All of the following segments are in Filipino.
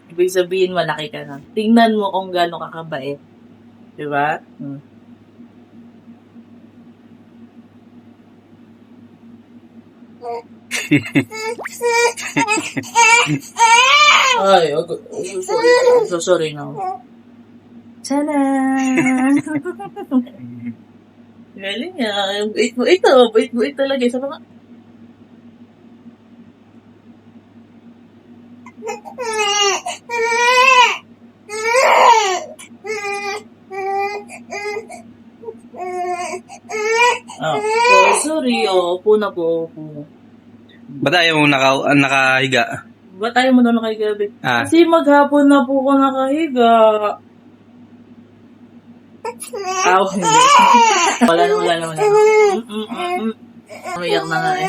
Ibig sabihin, malaki ka na. Tingnan mo kung gaano ka kabait. Diba? Ay, so sorry now. Tada! Galing niya. Bait mo talaga. Sa mga... sorry. Upo na po. Ba't ayaw mong nakahiga? Ba't ayaw mo na nakahiga? Kasi maghapon na po ko nakahiga. Hindi. Wala na. Umiyak na nga eh.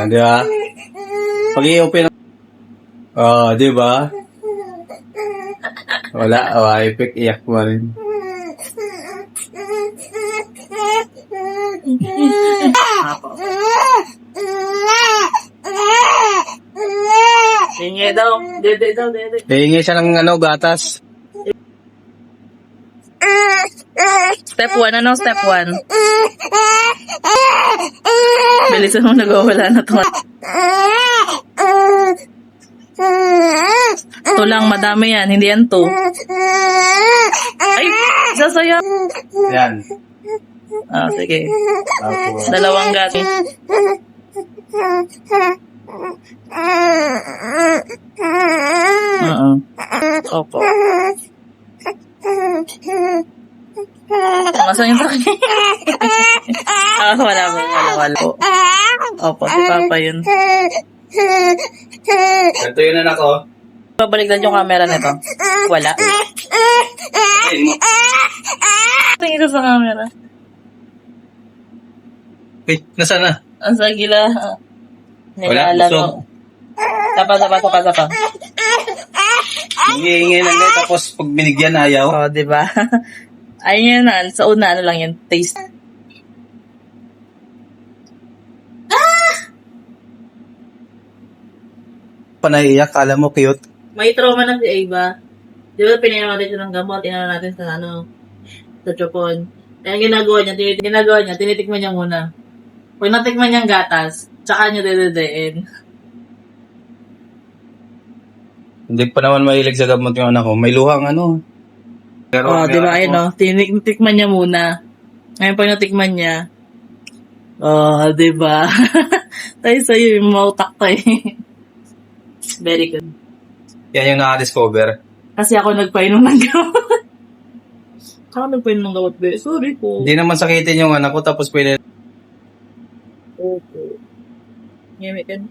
Di ba? Pag-i-open di ba? Wala, effect, iyak mo rin. Hingi daw. Dede. Hingi siya ng gatas. Step 1, ano? Step 1. Bilisan mo, nagwawala na to. Ito lang, madami yan. Hindi yan to. Ay, sasaya. Yan. Sige. Tapos, 2 gatas. Opo. Nasaan yung taki? Wala po. Opo, si Papa yun. ito yun anak ko. Pabaligtad yung camera nito. Wala. Tingin ko sa camera. Nasaan na? Ang sagila. Wala, busog. Tapa. Hingi lang yan, tapos pag binigyan, ayaw. Diba? Ayun yan, sa una, lang yan, taste. Panaiyak, kala mo cute. May trauma na si Ava. Di ba pinainom natin siya ng gamot, inano natin sa sa Chopon. Kaya ginagawa niya, tinitikman niya muna. Pag natikman niyang gatas, tsaka niya dededein. Hindi pa naman mahilig sa gamot yung anak ko. May luhang Pero, Di ba, tinitikman niya muna. Ngayon pag natikman niya, di ba? Tayo sa'yo, yung mautak tayo. Very good. Yan yung naka-discover. Kasi ako nagpainom ng gamot. Ako nagpainom ng gamot, be. Sorry po. Hindi naman sakitin yung anak ko, tapos pwede. Opo. Ngimik ka.